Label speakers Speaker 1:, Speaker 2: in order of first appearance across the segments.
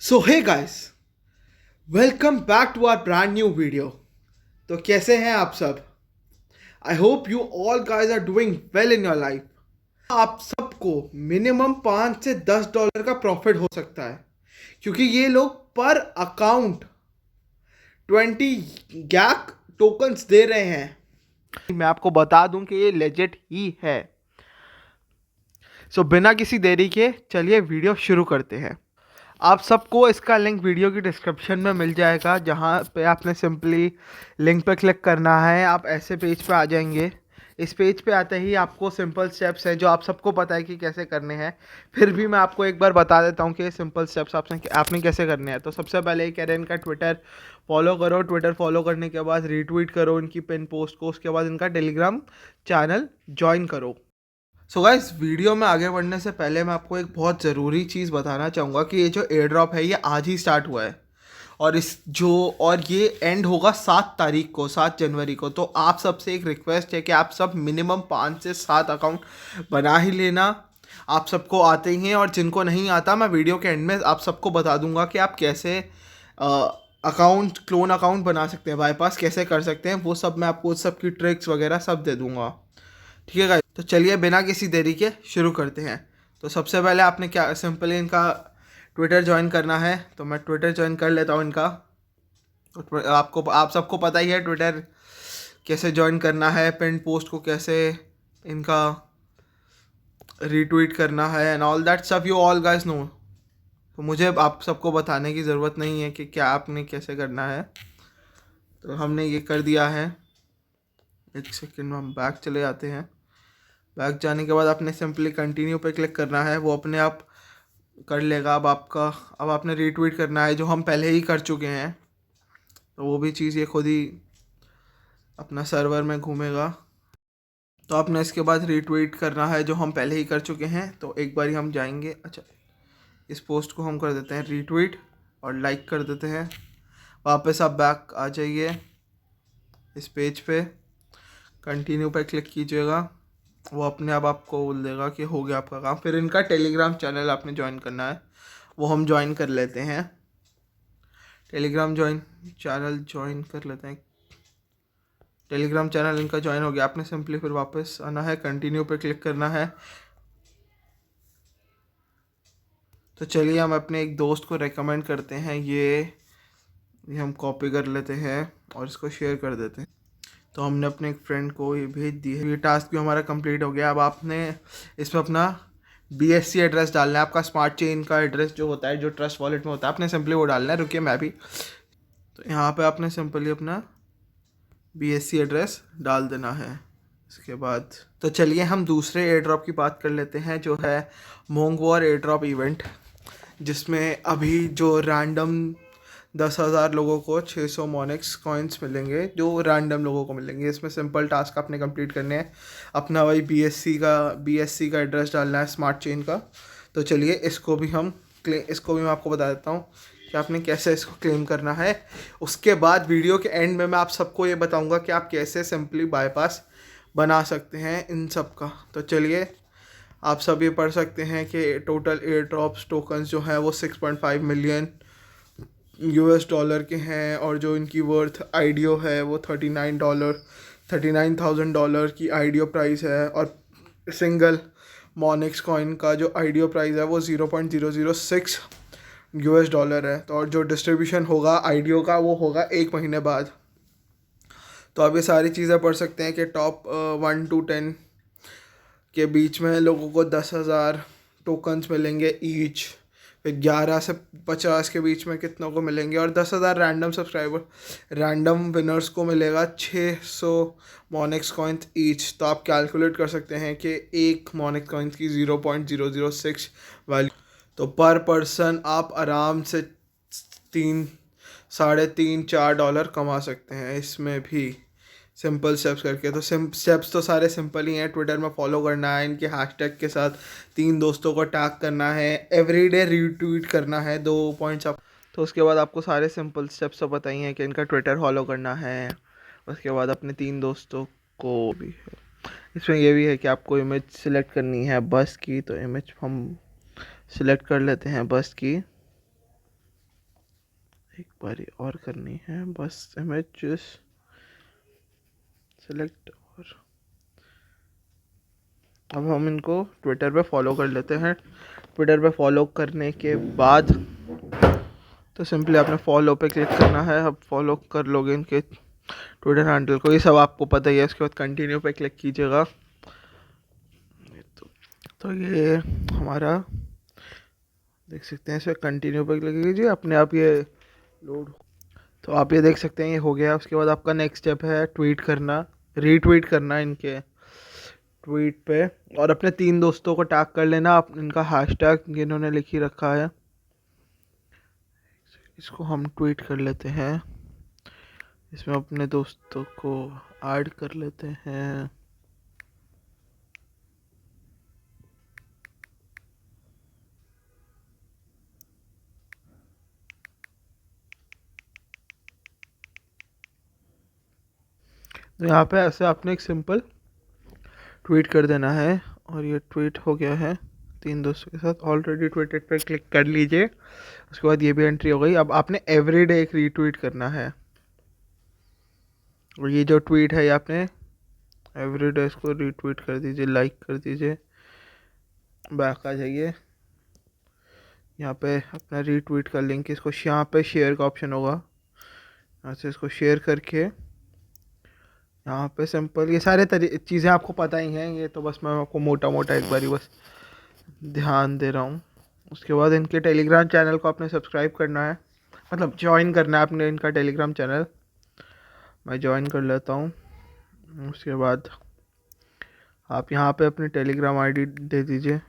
Speaker 1: So hey guys, welcome back to our brand new video. तो कैसे हैं आप सब? I hope you all guys are doing well in your life. आप सबको मिनिमम $5 से $10 का प्रॉफिट हो सकता है, क्योंकि ये लोग पर अकाउंट 20 गैक टोकन्स दे रहे हैं। मैं आपको बता दूं कि ये लेजिट ही है। सो बिना किसी देरी के चलिए वीडियो शुरू करते हैं। आप सबको इसका लिंक वीडियो की डिस्क्रिप्शन में मिल जाएगा, जहाँ पे आपने सिंपली लिंक पे क्लिक करना है। आप ऐसे पेज पे आ जाएंगे। इस पेज पे आते ही आपको सिंपल स्टेप्स हैं जो आप सबको पता है कि कैसे करने हैं। फिर भी मैं आपको एक बार बता देता हूँ कि सिंपल स्टेप्स आपने कैसे करने हैं। तो सबसे पहले ये कह रहे हैं इनका ट्विटर फॉलो करो। ट्विटर फॉलो करने के बाद रीट्वीट करो इनकी पिन पोस्ट को। उसके बाद इनका टेलीग्राम चैनल ज्वाइन करो। सो गाइस, वीडियो में आगे बढ़ने से पहले मैं आपको एक बहुत ज़रूरी चीज़ बताना चाहूँगा कि ये जो एयर ड्रॉप है ये आज ही स्टार्ट हुआ है। और ये एंड होगा 7 तारीख को, 7 जनवरी को। तो आप सबसे एक रिक्वेस्ट है कि आप सब मिनिमम 5 से 7 अकाउंट बना ही लेना। आप सबको आते ही हैं, और जिनको नहीं आता मैं वीडियो के एंड में आप सबको बता दूंगा कि आप कैसे क्लोन अकाउंट बना सकते हैं, बाईपास कैसे कर सकते हैं। वो सब मैं आपको उस सब की ट्रिक्स वगैरह सब दे दूंगा। ठीक है गाइस, तो चलिए बिना किसी देरी के शुरू करते हैं। तो सबसे पहले आपने क्या सिंपली इनका ट्विटर ज्वाइन करना है। तो मैं ट्विटर ज्वाइन कर लेता हूँ इनका। तो आप सबको पता ही है ट्विटर कैसे ज्वाइन करना है, पिन पोस्ट को कैसे इनका रीट्वीट करना है and all that stuff you all guys know. तो मुझे आप सबको बताने की ज़रूरत नहीं है कि क्या आपने कैसे करना है। तो हमने ये कर दिया है। एक सेकेंड में हम बैक चले जाते हैं। बैक जाने के बाद आपने सिंपली कंटिन्यू पे क्लिक करना है, वो अपने आप कर लेगा। अब आपने रीट्वीट करना है जो हम पहले ही कर चुके हैं। तो वो भी चीज़ ये खुद ही अपना सर्वर में घूमेगा। तो आपने इसके बाद रीट्वीट करना है जो हम पहले ही कर चुके हैं। तो एक बार ही हम जाएंगे। अच्छा, इस पोस्ट को हम कर देते हैं रीट्वीट और लाइक कर देते हैं। वापस आप बैक आ जाइए इस पेज पे, कंटिन्यू पे क्लिक कीजिएगा। वो अपने आप आपको बोल देगा कि हो गया आपका काम। फिर इनका टेलीग्राम चैनल आपने ज्वाइन करना है, वो हम ज्वाइन कर लेते हैं। टेलीग्राम चैनल ज्वाइन कर लेते हैं। टेलीग्राम चैनल इनका ज्वाइन हो गया। आपने सिंपली फिर वापस आना है, कंटिन्यू पे क्लिक करना है। तो चलिए हम अपने एक दोस्त को रेकमेंड करते हैं। ये हम कॉपी कर लेते हैं और इसको शेयर कर देते हैं। तो हमने अपने एक फ्रेंड को ये भेज दी है। ये टास्क भी हमारा कंप्लीट हो गया। अब आपने इसमें अपना BSC एड्रेस डालना है। आपका स्मार्ट चेन का एड्रेस जो होता है, जो ट्रस्ट वॉलेट में होता है, आपने सिंपली वो डालना है। रुकिए मैं भी, तो यहाँ पे आपने सिंपली अपना BSC एड्रेस डाल देना है। इसके बाद तो चलिए हम दूसरे एयर ड्रॉप की बात कर लेते हैं, जो है मोंग वॉर एयर ड्रॉप इवेंट, जिसमें अभी जो रैंडम 10,000 लोगों को 600 मोनेक्स कॉइन्स मिलेंगे, जो रैंडम लोगों को मिलेंगे। इसमें सिंपल टास्क आपने कंप्लीट करने हैं। अपना वही BSC का एड्रेस डालना है, स्मार्ट चेन का। तो चलिए इसको भी मैं आपको बता देता हूँ कि आपने कैसे इसको क्लेम करना है। उसके बाद वीडियो के एंड में मैं आप सबको ये बताऊँगा कि आप कैसे सिंपली बाईपास बना सकते हैं इन सब का। तो चलिए आप सब ये पढ़ सकते हैं कि टोटल एयर ड्रॉप्स टोकन्स जो हैं वो 6.5 मिलियन US डॉलर के हैं, और जो इनकी वर्थ आईडियो है वो $39,000 की आईडियो प्राइस है। और सिंगल मोनिक्स कॉइन का जो आईडियो प्राइस है वो $0.006 है। तो और जो डिस्ट्रीब्यूशन होगा आईडियो का वो होगा 1 महीने बाद। तो आप ये सारी चीज़ें पढ़ सकते हैं कि टॉप 1 to 10 के बीच में लोगों को 10,000 टोकन्स मिलेंगे ईच। फिर 11 से 50 के बीच में कितनों को मिलेंगे, और 10,000 रैंडम विनर्स को मिलेगा 600 मोनिक्स कॉइन्स ईच। तो आप कैलकुलेट कर सकते हैं कि एक मोनिक्स कॉइन्स की 0.006 वैल्यू। तो पर पर्सन आप आराम से 3, 3.5, $4 कमा सकते हैं इसमें भी, सिंपल स्टेप्स करके। तो स्टेप्स तो सारे सिंपल ही हैं। ट्विटर में फॉलो करना है, इनके हैशटैग के साथ 3 दोस्तों को टैग करना है, एवरीडे रीट्वीट करना है 2 पॉइंट्स आप। तो उसके बाद आपको सारे सिंपल स्टेप्स तो पता ही हैं कि इनका ट्विटर फॉलो करना है। उसके बाद अपने 3 दोस्तों को भी है। इसमें ये भी है कि आपको इमेज सिलेक्ट करनी है बस की। तो इमेज हम सिलेक्ट कर लेते हैं बस की। एक बारी और करनी है, बस इमेजेस सेलेक्ट। और अब हम इनको ट्विटर पे फॉलो कर लेते हैं। ट्विटर पे फॉलो करने के बाद तो सिंपली आपने फॉलो पे क्लिक करना है। अब फॉलो कर लोगे इनके ट्विटर हैंडल को, ये सब आपको पता ही है। उसके बाद कंटिन्यू पे क्लिक कीजिएगा। तो ये हमारा देख सकते हैं, इसमें कंटिन्यू पे क्लिक कीजिए, अपने आप ये लोड। तो आप ये देख सकते हैं ये हो गया। उसके बाद आपका नेक्स्ट स्टेप है ट्वीट करना, रीट्वीट करना इनके ट्वीट पे, और अपने 3 दोस्तों को टैग कर लेना। आप इनका हैशटैग इन्होंने लिख ही रखा है, इसको हम ट्वीट कर लेते हैं। इसमें अपने दोस्तों को ऐड कर लेते हैं। तो यहाँ पे ऐसे आपने एक सिंपल ट्वीट कर देना है, और ये ट्वीट हो गया है 3 दोस्तों के साथ। ऑलरेडी ट्वीटेड पे क्लिक कर लीजिए। उसके बाद ये भी एंट्री हो गई। अब आपने एवरीडे एक रीट्वीट करना है, और ये जो ट्वीट है ये आपने एवरीडे इसको रीट्वीट कर दीजिए, लाइक कर दीजिए। बैक आ जाइए, यहाँ पे अपना रीट्वीट का लिंक, इसको यहाँ पे शेयर का ऑप्शन होगा, यहाँ से इसको शेयर करके यहाँ पे सिंपल, ये सारे चीज़ें आपको पता ही हैं, ये तो बस मैं आपको मोटा मोटा एक बारी बस ध्यान दे रहा हूँ। उसके बाद इनके टेलीग्राम चैनल को आपने सब्सक्राइब करना है, मतलब ज्वाइन करना है आपने इनका टेलीग्राम चैनल। मैं ज्वाइन कर लेता हूँ। उसके बाद आप यहाँ पे अपनी टेलीग्राम आईडी दे दीजिए।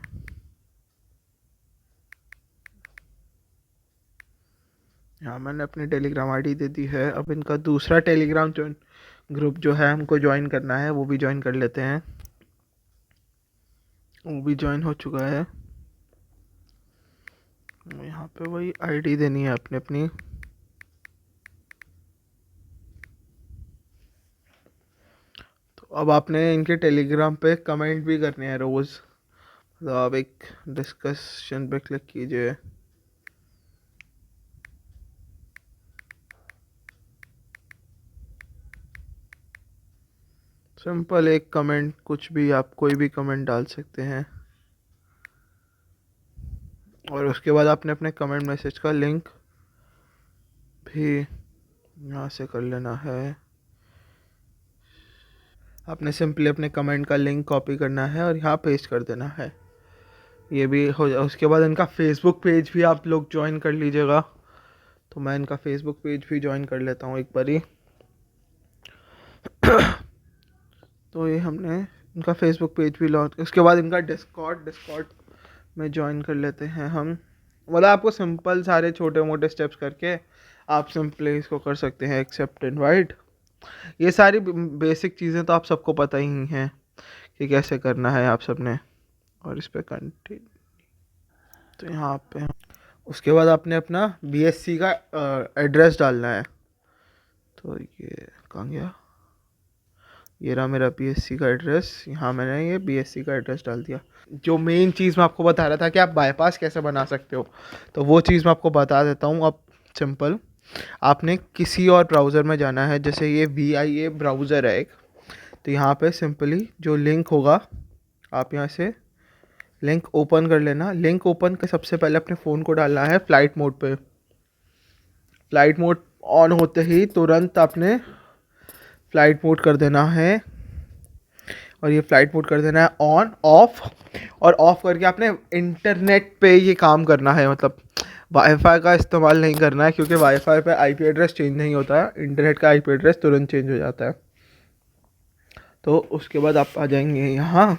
Speaker 1: यहाँ मैंने अपनी टेलीग्राम आईडी दे दी है। अब इनका दूसरा टेलीग्राम ग्रुप जो है हमको ज्वाइन करना है, वो भी ज्वाइन कर लेते हैं। वो भी ज्वाइन हो चुका है। यहाँ पे वही आईडी देनी है अपने अपनी। तो अब आपने इनके टेलीग्राम पे कमेंट भी करने हैं रोज़। तो आप एक डिस्कशन पे क्लिक कीजिए। सिंपल एक कमेंट, कुछ भी, आप कोई भी कमेंट डाल सकते हैं। और उसके बाद आपने अपने कमेंट मैसेज का लिंक भी यहाँ से कर लेना है। आपने सिंपली अपने कमेंट का लिंक कॉपी करना है और यहाँ पेस्ट कर देना है। ये भी हो जाए। उसके बाद इनका फेसबुक पेज भी आप लोग ज्वाइन कर लीजिएगा। तो मैं इनका फेसबुक पेज भी ज्वाइन कर लेता हूँ एक बारी। तो ये हमने इनका फेसबुक पेज भी लॉन्च। उसके बाद इनका डिस्कॉर्ड में ज्वाइन कर लेते हैं हम। मतलब आपको सिंपल सारे छोटे मोटे स्टेप्स करके आप सिंपली इसको कर सकते हैं, एक्सेप्ट इनवाइट। ये सारी बेसिक चीज़ें तो आप सबको पता ही हैं कि कैसे करना है आप सबने। और इस पर कंटिन्यू, तो यहाँ पे उसके बाद आपने अपना बीएससी का एड्रेस डालना है। तो ये कहाँ गया, ये रहा मेरा बीएससी का एड्रेस। यहाँ मैंने ये बीएससी का एड्रेस डाल दिया। जो मेन चीज़ मैं आपको बता रहा था कि आप बाईपास कैसे बना सकते हो, तो वो चीज़ मैं आपको बता देता हूँ। अब सिंपल आपने किसी और ब्राउज़र में जाना है, जैसे ये VIA ब्राउज़र है एक। तो यहाँ पे सिंपली जो लिंक होगा, आप यहाँ से लिंक ओपन कर लेना। लिंक ओपन के सबसे पहले अपने फ़ोन को डालना है फ़्लाइट मोड पे। फ़्लाइट मोड ऑन होते ही तुरंत आपने फ़्लाइट मोड कर देना है, और ये फ़्लाइट मोड कर देना है ऑन ऑफ। और ऑफ़ करके आपने इंटरनेट पे ये काम करना है, मतलब वाईफाई का इस्तेमाल नहीं करना है, क्योंकि वाईफाई पे आईपी एड्रेस चेंज नहीं होता है। इंटरनेट का आईपी एड्रेस तुरंत चेंज हो जाता है। तो उसके बाद आप आ जाएंगे यहाँ,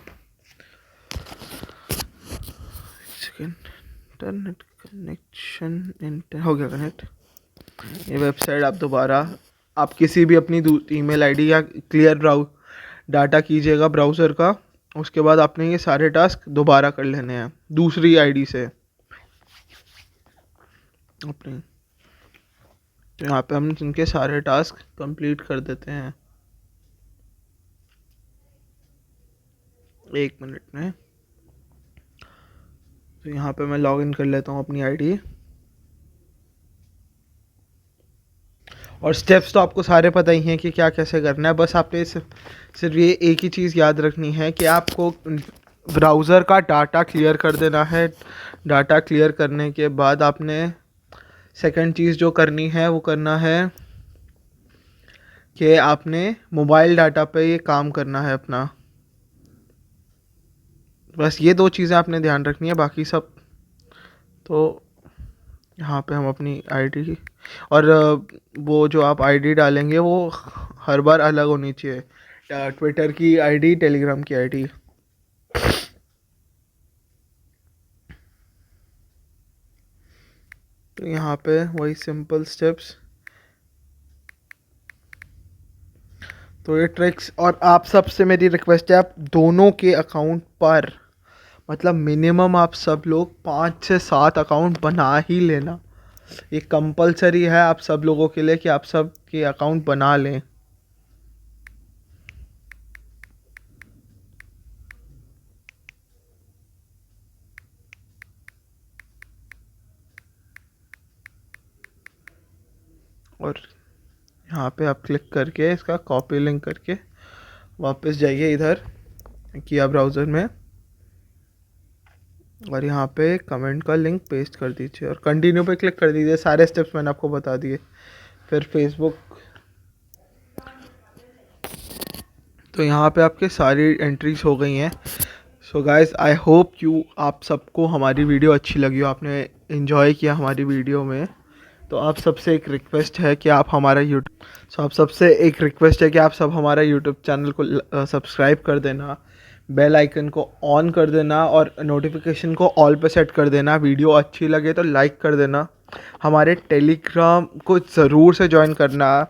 Speaker 1: इंटरनेट कनेक्शन हो गया कनेक्ट। ये वेबसाइट आप दोबारा आप किसी भी अपनी ईमेल आईडी या क्लियर डाटा कीजिएगा ब्राउज़र का। उसके बाद आपने ये सारे टास्क दोबारा कर लेने हैं दूसरी आईडी से अपनी। तो यहाँ पे हम इनके सारे टास्क कंप्लीट कर देते हैं 1 मिनट में। तो यहाँ पे मैं लॉगिन कर लेता हूँ अपनी आईडी। और स्टेप्स तो आपको सारे पता ही हैं कि क्या कैसे करना है। बस आपने सिर्फ ये एक ही चीज़ याद रखनी है कि आपको ब्राउज़र का डाटा क्लियर कर देना है। डाटा क्लियर करने के बाद आपने सेकंड चीज़ जो करनी है वो करना है कि आपने मोबाइल डाटा पे ये काम करना है अपना। बस ये दो चीज़ें आपने ध्यान रखनी है, बाकी सब तो यहाँ पे हम अपनी आईडी और वो जो आप आईडी डालेंगे वो हर बार अलग होनी चाहिए। ट्विटर की आईडी, टेलीग्राम की आईडी। तो यहाँ पे वही सिंपल स्टेप्स, तो ये ट्रिक्स। और आप सबसे मेरी रिक्वेस्ट है, आप दोनों के अकाउंट पर मतलब मिनिमम आप सब लोग 5 से 7 अकाउंट बना ही लेना। ये कंपलसरी है आप सब लोगों के लिए कि आप सब के अकाउंट बना लें। और यहाँ पे आप क्लिक करके इसका कॉपी लिंक करके वापस जाइए इधर किया ब्राउज़र में, और यहाँ पे कमेंट का लिंक पेस्ट कर दीजिए और कंटिन्यू पे क्लिक कर दीजिए। सारे स्टेप्स मैंने आपको बता दिए। फिर फेसबुक, तो यहाँ पे आपके सारी एंट्रीज हो गई हैं। So guys, I hope you आप सबको हमारी वीडियो अच्छी लगी हो, आपने इन्जॉय किया हमारी वीडियो में। तो आप सबसे एक रिक्वेस्ट है कि आप हमारा यूट्यूब चैनल को सब्सक्राइब कर देना, बेल आइकन को ऑन कर देना और नोटिफिकेशन को ऑल पे सेट कर देना। वीडियो अच्छी लगे तो लाइक कर देना। हमारे टेलीग्राम को ज़रूर से ज्वाइन करना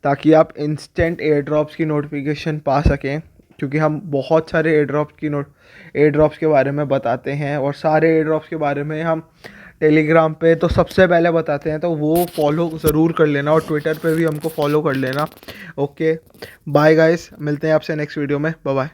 Speaker 1: ताकि आप इंस्टेंट एयर ड्रॉप्स की नोटिफिकेशन पा सकें, क्योंकि हम बहुत सारे एयर ड्रॉप्स के बारे में बताते हैं और सारे एयर ड्रॉप्स के बारे में हम टेलीग्राम पे तो सबसे पहले बताते हैं। तो वो फॉलो ज़रूर कर लेना और ट्विटर पे भी हमको फॉलो कर लेना। ओके, बाय गाइस, मिलते हैं आपसे नेक्स्ट वीडियो में। Bye bye.